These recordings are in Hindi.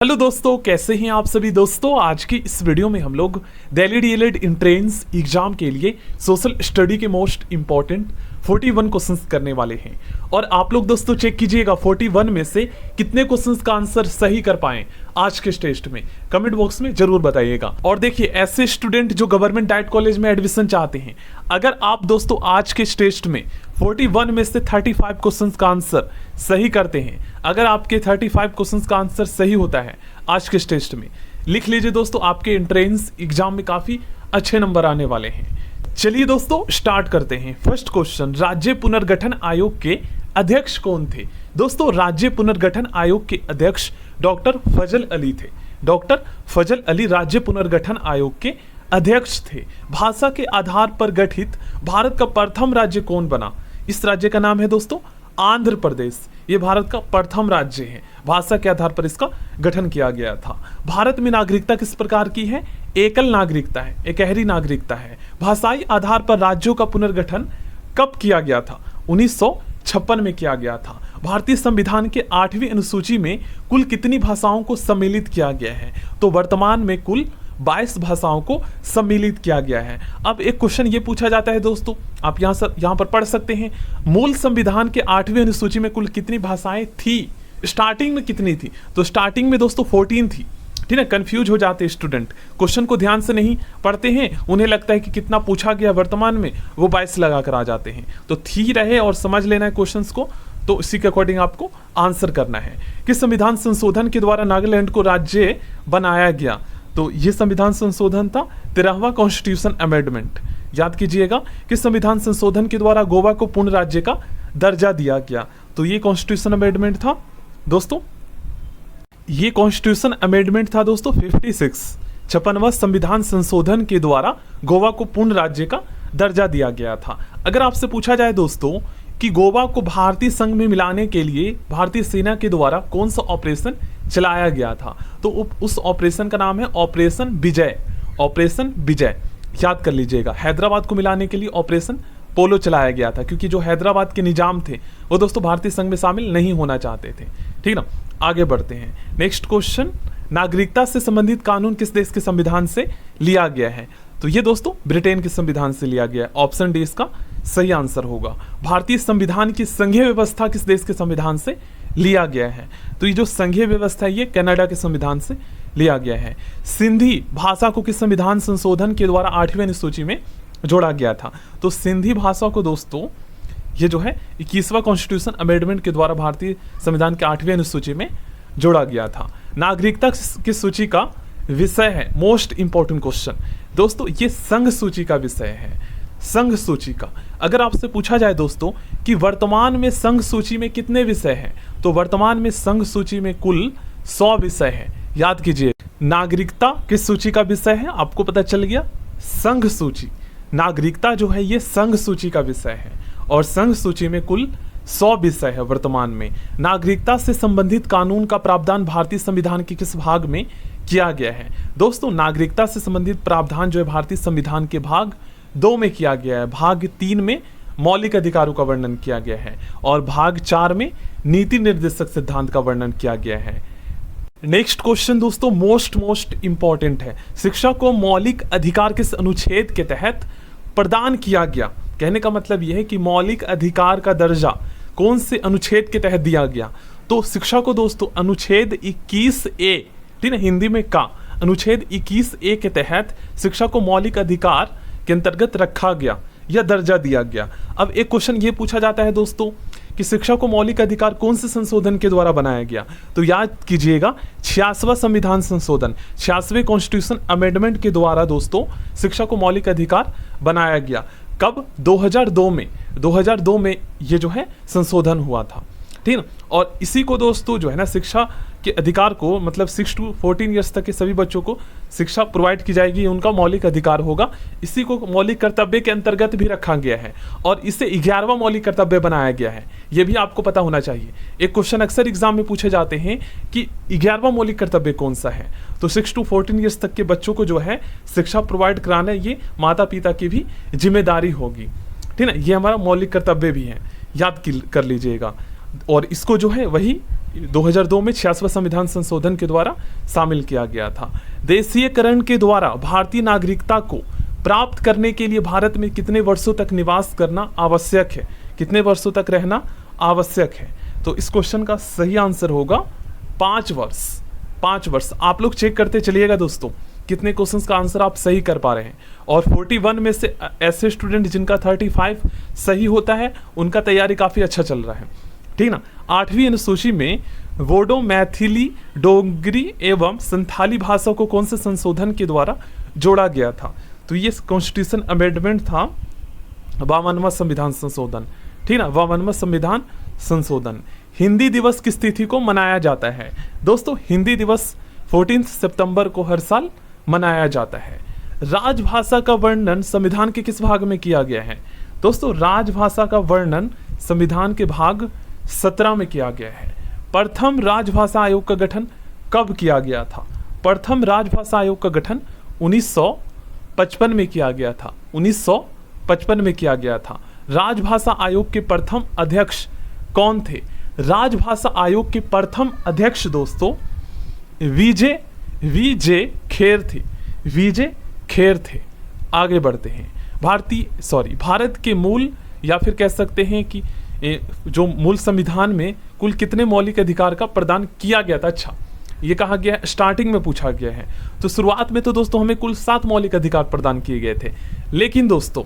हेलो दोस्तों, कैसे हैं आप सभी दोस्तों। आज की इस वीडियो में हम लोग दिल्ली डीएलएड एंट्रेंस एग्जाम के लिए सोशल स्टडी के मोस्ट इंपॉर्टेंट 41 क्वेश्चंस करने वाले हैं। और आप लोग दोस्तों चेक कीजिएगा 41 में से कितने क्वेश्चंस का आंसर सही कर पाएं आज के टेस्ट में, कमेंट बॉक्स में जरूर बताइएगा। और देखिए, ऐसे स्टूडेंट जो गवर्नमेंट डाइट कॉलेज में एडमिशन चाहते हैं, अगर आप दोस्तों आज के टेस्ट में 41 में से 35 क्वेश्चंस का आंसर सही करते हैं, अगर आपके 35 क्वेश्चंस का आंसर सही होता है आज के टेस्ट में, लिख लीजिए दोस्तों, आपके एंट्रेंस एग्जाम में काफी अच्छे नंबर आने वाले हैं। चलिए दोस्तों स्टार्ट करते हैं। फर्स्ट क्वेश्चन, राज्य पुनर्गठन आयोग के अध्यक्ष कौन थे। दोस्तों, राज्य पुनर्गठन आयोग के अध्यक्ष डॉक्टर फजल अली थे। डॉक्टर फजल अली राज्य पुनर्गठन आयोग के अध्यक्ष थे। भाषा के आधार पर गठित भारत का प्रथम राज्य कौन बना। इस राज्य का नाम है दोस्तों आंध्र प्रदेश। ये भारत का प्रथम राज्य है, भाषा के आधार पर इसका गठन किया गया था। भारत में नागरिकता किस प्रकार की है, एकल नागरिकता है, एकहरी नागरिकता है। भाषाई आधार पर राज्यों का पुनर्गठन कब किया गया था, 1956 में किया गया था। भारतीय संविधान के 8वीं अनुसूची में कुल कितनी भाषाओं को सम्मिलित किया गया है, तो वर्तमान में कुल 22 भाषाओं को सम्मिलित किया गया है। अब एक क्वेश्चन ये पूछा जाता है दोस्तों, आप यहाँ पर पढ़ सकते हैं, मूल संविधान के 8वीं अनुसूची में कुल कितनी भाषाएं थी, स्टार्टिंग में कितनी थी, तो स्टार्टिंग में दोस्तों 14 थी। ठीक है, कंफ्यूज हो जाते हैं स्टूडेंट, क्वेश्चन को ध्यान से नहीं पढ़ते हैं, उन्हें लगता है कि कितना पूछा गया वर्तमान में, वो 22 लगा कर आ जाते हैं। तो थी रहे और समझ लेना है क्वेश्चंस को, तो इसी के अकॉर्डिंग आपको आंसर करना है। किस संविधान संशोधन के द्वारा नागालैंड को राज्य बनाया गया, तो ये संविधान संशोधन था 13वां कॉन्स्टिट्यूशन अमेंडमेंट। याद कीजिएगा, किस संविधान संशोधन के द्वारा गोवा को पूर्ण राज्य का दर्जा दिया गया, तो ये कॉन्स्टिट्यूशन अमेंडमेंट था दोस्तों, ये कॉन्स्टिट्यूशन अमेंडमेंट था दोस्तों 56वां संविधान संशोधन के द्वारा गोवा को पूर्ण राज्य का दर्जा दिया गया था। अगर आपसे पूछा जाए दोस्तों कि गोवा को भारतीय संघ में मिलाने के लिए भारतीय सेना के द्वारा कौन सा ऑपरेशन चलाया गया था, तो उस ऑपरेशन का नाम है ऑपरेशन विजय। ऑपरेशन विजय याद कर लीजिएगा। हैदराबाद को मिलाने के लिए ऑपरेशन पोलो चलाया गया था, क्योंकि जो हैदराबाद के निजाम थे वो दोस्तों भारतीय संघ में शामिल नहीं होना चाहते थे। ठीक ना, आगे बढ़ते हैं। नेक्स्ट क्वेश्चन, नागरिकता से संबंधित कानून किस देश के संविधान से लिया गया है, तो ये दोस्तों ब्रिटेन के संविधान से लिया गया है। ऑप्शन डी इसका सही आंसर होगा। भारतीय संविधान की संघीय व्यवस्था किस देश के संविधान से लिया गया है, तो ये जो संघीय व्यवस्था है ये कनाडा के संविधान से लिया गया है। सिंधी भाषा को किस संविधान संशोधन के द्वारा 8वीं अनुसूची में जोड़ा गया था, तो सिंधी भाषा को दोस्तों ये जो है 21वां कॉन्स्टिट्यूशन अमेंडमेंट के द्वारा भारतीय संविधान के 8वीं अनुसूची में जोड़ा गया था। नागरिकता की सूची का विषय है, मोस्ट इंपॉर्टेंट क्वेश्चन दोस्तों, ये संघ सूची का विषय है। संघ सूची का अगर आपसे पूछा जाए दोस्तों कि वर्तमान में संघ सूची में कितने विषय हैं, तो वर्तमान में संघ सूची में कुल 100 विषय है। याद कीजिए, नागरिकता किस सूची का विषय है, आपको पता चल गया, संघ सूची। नागरिकता जो है ये संघ सूची का विषय है और संघ सूची में कुल 100 विषय है वर्तमान में। नागरिकता से संबंधित कानून का प्रावधान भारतीय संविधान के किस भाग में किया गया है, दोस्तों नागरिकता से संबंधित प्रावधान जो है भारतीय संविधान के भाग 2 में किया गया है। भाग 3 में मौलिक अधिकारों का वर्णन किया गया है और भाग 4 में नीति निर्देशक सिद्धांत का वर्णन किया गया है। नेक्स्ट क्वेश्चन दोस्तों मोस्ट इंपॉर्टेंट है, शिक्षा को मौलिक अधिकार किस अनुच्छेद के तहत प्रदान किया गया। कहने का मतलब यह है कि मौलिक अधिकार का दर्जा कौन से अनुच्छेद के तहत दिया गया, तो शिक्षा को दोस्तों अनुच्छेद 21A, ठीक है हिंदी में का, अनुच्छेद 21A के तहत शिक्षा को मौलिक अधिकार के अंतर्गत रखा गया या दर्जा दिया गया। अब एक क्वेश्चन ये पूछा जाता है दोस्तों कि शिक्षा को मौलिक अधिकार कौन से संशोधन के द्वारा बनाया गया, तो याद कीजिएगा 86वां संविधान संशोधन, 86वें कॉन्स्टिट्यूशन अमेंडमेंट के द्वारा दोस्तों शिक्षा को मौलिक अधिकार बनाया गया। कब, 2002 में ये जो है संशोधन हुआ था। ठीक है, और इसी को दोस्तों जो है ना शिक्षा के अधिकार को, मतलब 6 to 14 ईयर्स तक के सभी बच्चों को शिक्षा प्रोवाइड की जाएगी, उनका मौलिक अधिकार होगा। इसी को मौलिक कर्तव्य के अंतर्गत भी रखा गया है और इसे 11वां मौलिक कर्तव्य बनाया गया है। यह भी आपको पता होना चाहिए। एक क्वेश्चन अक्सर एग्जाम में पूछे जाते हैं कि 11वां मौलिक कर्तव्य कौन सा है, तो 6 to 14 ईयर्स तक के बच्चों को जो है शिक्षा प्रोवाइड कराना ये माता पिता की भी जिम्मेदारी होगी। ठीक है, ये हमारा मौलिक कर्तव्य भी है, याद कर लीजिएगा। और इसको जो है वही 2002 में 66वां संविधान संशोधन के द्वारा शामिल किया गया था। देशीयकरण के द्वारा भारतीय नागरिकता को प्राप्त करने के लिए भारत में कितने वर्षों तक निवास करना आवश्यक है, कितने वर्षों तक रहना आवश्यक है? तो इस क्वेश्चन का सही आंसर होगा 5 वर्ष। 5 वर्ष। आप लोग चेक करते चलिएगा दोस्तों कितने क्वेश्चंस का आंसर आप सही कर पा रहे हैं। और 41 में से ऐसे स्टूडेंट जिनका 35 सही होता है उनका तैयारी काफ़ी अच्छा चल रहा है, ठीक ना। 8वीं अनुसूची में बोडो, मैथिली, डोगरी एवं संथाली भाषा को कौन से संशोधन के द्वारा जोड़ा गया था? तो ये कॉन्स्टिट्यूशन अमेंडमेंट था 52वां संविधान संशोधन, ठीक ना, 52वां संविधान संशोधन। हिंदी दिवस किस तिथि को मनाया जाता है? दोस्तों हिंदी दिवस 14 सितंबर को हर साल मनाया जाता है। राजभाषा का वर्णन संविधान के किस भाग में किया गया है? दोस्तों राजभाषा का वर्णन संविधान के भाग 17 में किया गया है। प्रथम राजभाषा आयोग का गठन कब किया गया था? प्रथम राजभाषा आयोग का गठन 1955 में किया गया था। 1955 में किया गया था। राजभाषा आयोग के प्रथम अध्यक्ष कौन थे? राजभाषा आयोग के प्रथम अध्यक्ष दोस्तों वीजे खेर थे। वीजे खेर थे। आगे बढ़ते हैं। भारत के मूल या फिर कह सकते हैं कि जो मूल संविधान में कुल कितने मौलिक अधिकार का प्रदान किया गया था? अच्छा ये कहा गया है, स्टार्टिंग में पूछा गया है। तो शुरुआत में तो दोस्तों हमें कुल 7 मौलिक अधिकार प्रदान किए गए थे, लेकिन दोस्तों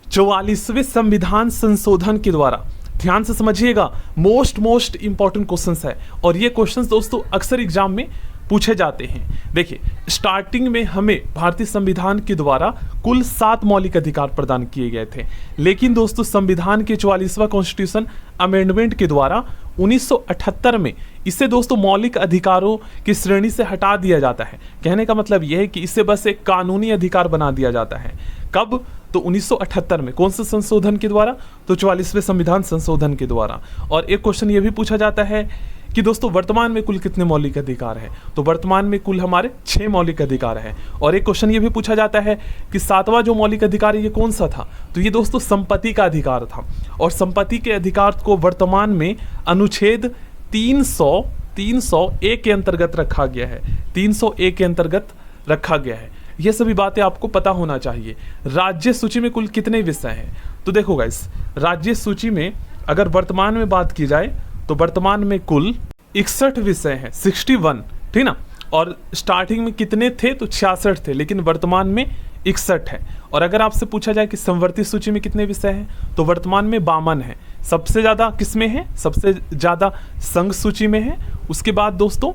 44वें संविधान संशोधन के द्वारा, ध्यान से समझिएगा, मोस्ट इंपॉर्टेंट क्वेश्चंस है और ये क्वेश्चंस दोस्तों अक्सर एग्जाम में पूछे जाते हैं। देखिए स्टार्टिंग में हमें भारतीय संविधान के द्वारा कुल 7 मौलिक अधिकार प्रदान किए गए थे, लेकिन दोस्तों संविधान के 44वां कॉन्स्टिट्यूशन अमेंडमेंट के द्वारा 1978 में इसे दोस्तों मौलिक अधिकारों की श्रेणी से हटा दिया जाता है। कहने का मतलब यह है कि इसे बस एक कानूनी अधिकार बना दिया जाता है। कब? तो 1978 में। कौन से संशोधन के द्वारा? तो 44वें संविधान संशोधन के द्वारा। और एक क्वेश्चन ये भी पूछा जाता है कि दोस्तों वर्तमान में कुल कितने मौलिक अधिकार है? तो वर्तमान में कुल हमारे 6 मौलिक अधिकार है। और एक क्वेश्चन ये भी पूछा जाता है कि 7वां जो मौलिक अधिकार है ये कौन सा था? तो ये दोस्तों संपत्ति का अधिकार था। और संपत्ति के अधिकार को वर्तमान में अनुच्छेद 301 के अंतर्गत रखा गया है। 301 के अंतर्गत रखा गया है। ये सभी बातें आपको पता होना चाहिए। राज्य सूची में कुल कितने विषय हैं? तो देखो गाइस, राज्य सूची में अगर वर्तमान में बात की जाए तो वर्तमान में कुल 61 विषय हैं, 61, ठीक ना। और स्टार्टिंग में कितने थे? तो 66 थे, लेकिन वर्तमान में 61 है। और अगर आपसे पूछा जाए कि समवर्ती सूची में कितने विषय हैं, तो वर्तमान में 52 है। सबसे ज़्यादा किस में है? सबसे ज़्यादा संघ सूची में है, उसके बाद दोस्तों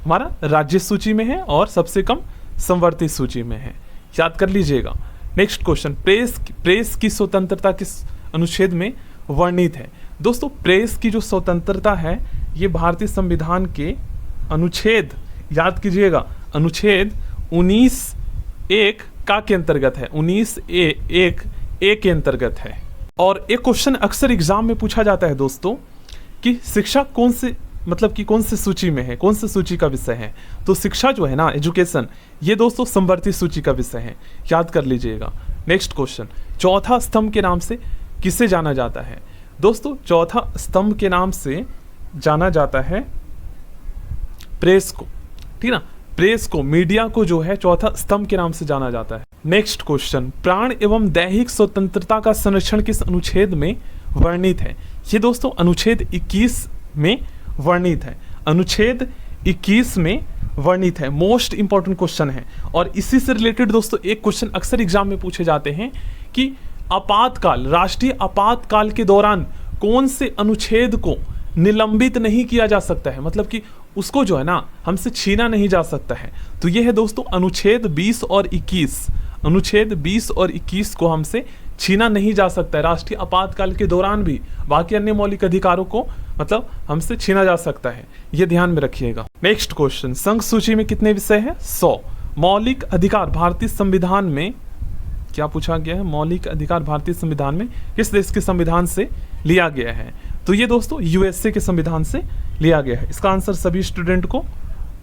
हमारा राज्य सूची में है और सबसे कम समवर्ती सूची में है। याद कर लीजिएगा। नेक्स्ट क्वेश्चन, प्रेस की स्वतंत्रता किस अनुच्छेद में वर्णित है? दोस्तों प्रेस की जो स्वतंत्रता है ये भारतीय संविधान के अनुच्छेद, याद कीजिएगा, अनुच्छेद 19(1) का के अंतर्गत है। 19(1) के अंतर्गत है। और एक क्वेश्चन अक्सर एग्जाम में पूछा जाता है दोस्तों कि शिक्षा कौन से कौन से सूची में है, कौन से सूची का विषय है? तो शिक्षा जो है ना, एजुकेशन, ये दोस्तों समवर्ती सूची का विषय है। याद कर लीजिएगा। नेक्स्ट क्वेश्चन, चौथा स्तंभ के नाम से किसे जाना जाता है? दोस्तों चौथा स्तंभ के नाम से जाना जाता है प्रेस को, ठीक ना। प्रेस को, मीडिया को जो है चौथा स्तंभ के नाम से जाना जाता है। नेक्स्ट क्वेश्चन, प्राण एवं दैहिक स्वतंत्रता का संरक्षण किस अनुच्छेद में वर्णित है? ये दोस्तों अनुच्छेद 21 में वर्णित है। अनुच्छेद 21 में वर्णित है। मोस्ट इंपॉर्टेंट क्वेश्चन है। और इसी से रिलेटेड दोस्तों एक क्वेश्चन अक्सर एग्जाम में पूछे जाते हैं कि आपातकाल, राष्ट्रीय आपातकाल के दौरान कौन से अनुच्छेद को निलंबित नहीं किया जा सकता है, मतलब कि उसको जो है ना हमसे छीना नहीं जा सकता है। तो ये है दोस्तों अनुच्छेद 20 और 21। अनुच्छेद 20 और 21 को हमसे छीना नहीं जा सकता है राष्ट्रीय आपातकाल के दौरान भी। बाकी अन्य मौलिक अधिकारों को हमसे छीना जा सकता है, ये ध्यान में रखिएगा। नेक्स्ट क्वेश्चन, संघ सूची में कितने विषय हैं? 100। मौलिक अधिकार भारतीय संविधान में क्या पूछा गया है? मौलिक अधिकार भारतीय संविधान में किस देश के संविधान से लिया गया है? तो ये दोस्तों यूएसए के संविधान से लिया गया है। इसका आंसर सभी स्टूडेंट को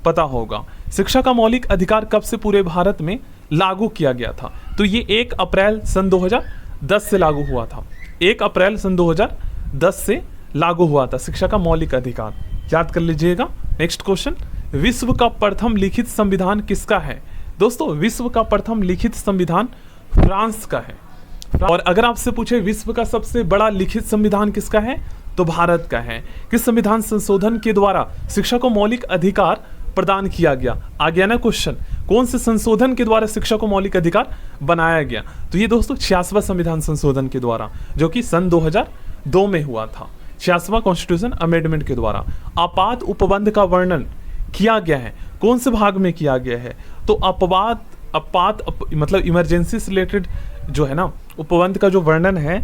पता होगा। शिक्षा का मौलिक अधिकार कब से पूरे भारत में लागू किया गया था? तो ये 1 अप्रैल सन 2010 से लागू हुआ था। 1 अप्रैल सन 2010 से लागू हुआ था शिक्षा का मौलिक अधिकार। याद कर लीजिएगा। नेक्स्ट क्वेश्चन, विश्व का प्रथम लिखित संविधान किसका है? दोस्तों विश्व का प्रथम लिखित संविधान फ्रांस का है। और अगर आपसे पूछे विश्व का सबसे बड़ा लिखित संविधान किसका है, तो भारत का है। किस संविधान संशोधन के द्वारा शिक्षा को मौलिक अधिकार प्रदान किया गया? आ गया ना क्वेश्चन, कौन से संशोधन के द्वारा शिक्षा को मौलिक अधिकार बनाया गया? तो ये दोस्तों 86वां संविधान संशोधन के द्वारा, जो कि सन 2002 में हुआ था। 86वां कॉन्स्टिट्यूशन अमेंडमेंट के द्वारा। आपात उपबंध का वर्णन किया गया है, कौन से भाग में किया गया है? तो मतलब इमरजेंसी से रिलेटेड जो है ना उपबंध का जो वर्णन है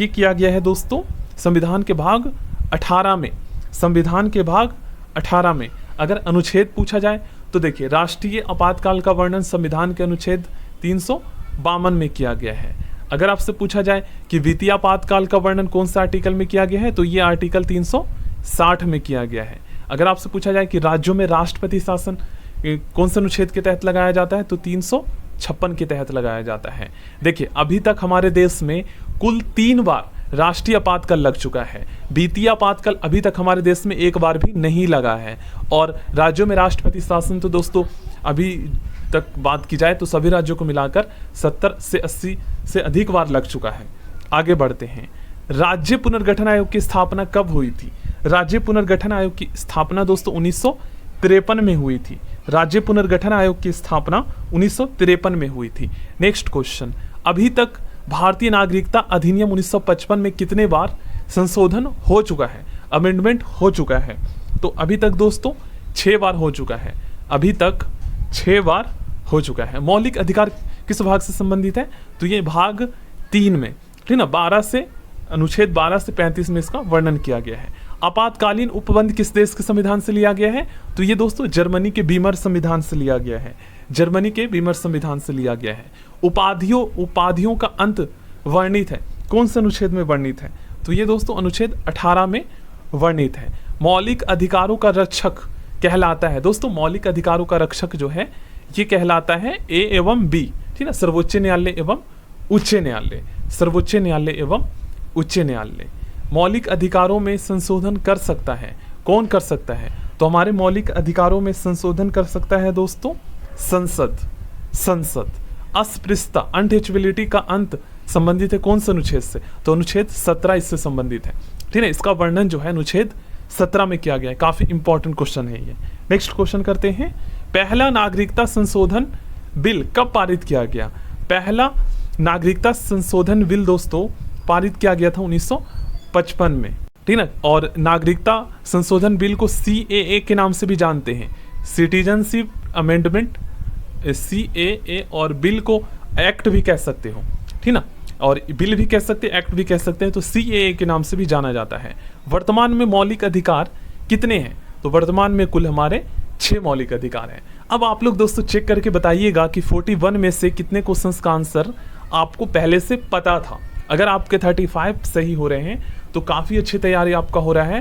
ये किया गया है दोस्तों संविधान के भाग 18 में। संविधान के भाग 18 में अगर अनुच्छेद पूछा जाए तो देखिए, राष्ट्रीय आपातकाल का वर्णन संविधान के अनुच्छेद 352 में किया गया है। अगर आपसे पूछा जाए कि वित्तीय आपातकाल का वर्णन कौन सा आर्टिकल में किया गया है, तो ये आर्टिकल 360 में किया गया है। अगर आपसे पूछा जाए कि राज्यों में राष्ट्रपति शासन कौन से अनुच्छेद के तहत लगाया जाता है, तो 356 के तहत लगाया जाता है। देखिए, अभी तक हमारे देश में कुल 3 बार राष्ट्रीय आपातकाल लग चुका है। वित्तीय आपातकाल अभी तक हमारे देश में एक बार भी नहीं लगा है। और राज्यों में राष्ट्रपति शासन तो दोस्तों अभी तक बात की जाए तो सभी राज्यों को मिलाकर 70 से 80 से अधिक बार लग चुका है। आगे बढ़ते हैं, राज्य पुनर्गठन आयोग की स्थापना कब हुई थी? राज्य पुनर्गठन आयोग की स्थापना दोस्तों 1953 में हुई थी। राज्य पुनर्गठन आयोग की स्थापना 1953 में हुई थी। नेक्स्ट क्वेश्चन, अभी तक भारतीय नागरिकता अधिनियम 1955 में कितने बार संशोधन हो चुका है, अमेंडमेंट हो चुका है? तो अभी तक दोस्तों 6 बार हो चुका है। अभी तक 6 बार हो चुका है। मौलिक अधिकार किस भाग से संबंधित है? तो ये भाग 3 में, ठीक ना, 12 से अनुच्छेद 12 से 35 में इसका वर्णन किया गया है। आपातकालीन उपबंध किस देश के संविधान से लिया गया है? तो ये दोस्तों जर्मनी के बीमर संविधान से लिया गया है। जर्मनी के बीमर संविधान से लिया गया है। उपाधियों का अंत वर्णित है, कौन से अनुच्छेद में वर्णित है? तो ये दोस्तों अनुच्छेद 18 में वर्णित है। मौलिक अधिकारों का रक्षक कहलाता है दोस्तों, मौलिक अधिकारों का रक्षक जो है ये कहलाता है ए एवं बी, ठीक है, सर्वोच्च न्यायालय एवं उच्च न्यायालय। सर्वोच्च न्यायालय एवं उच्च न्यायालय मौलिक अधिकारों में संशोधन कर सकता है। कौन कर सकता है? तो हमारे मौलिक अधिकारों में संशोधन कर सकता है दोस्तों संसद। अस्पृश्यता अनटचेबिलिटी का अंत संबंधित है कौन से अनुच्छेद से? तो अनुच्छेद 17 इससे संबंधित है, ठीक है। इसका वर्णन जो है अनुच्छेद 17 में किया गया है। काफी इंपॉर्टेंट क्वेश्चन है ये। नेक्स्ट क्वेश्चन करते हैं, पहला नागरिकता संशोधन बिल कब पारित किया गया? पहला नागरिकता संशोधन बिल दोस्तों पारित किया गया था 1955 में, ठीक है। और नागरिकता संशोधन बिल को CAA के नाम से भी जानते हैं, सिटीजनशिप अमेंडमेंट, CAA, और बिल को एक्ट भी कह सकते हो, ठीक ना, और बिल भी कह सकते हैं, एक्ट भी कह सकते हैं। तो CAA के नाम से भी जाना जाता है। वर्तमान में मौलिक अधिकार कितने हैं? तो वर्तमान में कुल हमारे 6 मौलिक अधिकार हैं। अब आप लोग दोस्तों चेक करके बताइएगा कि 41 में से कितने क्वेश्चंस का आंसर आपको पहले से पता था। अगर आपके 35 सही हो रहे हैं तो काफ़ी अच्छी तैयारी आपका हो रहा है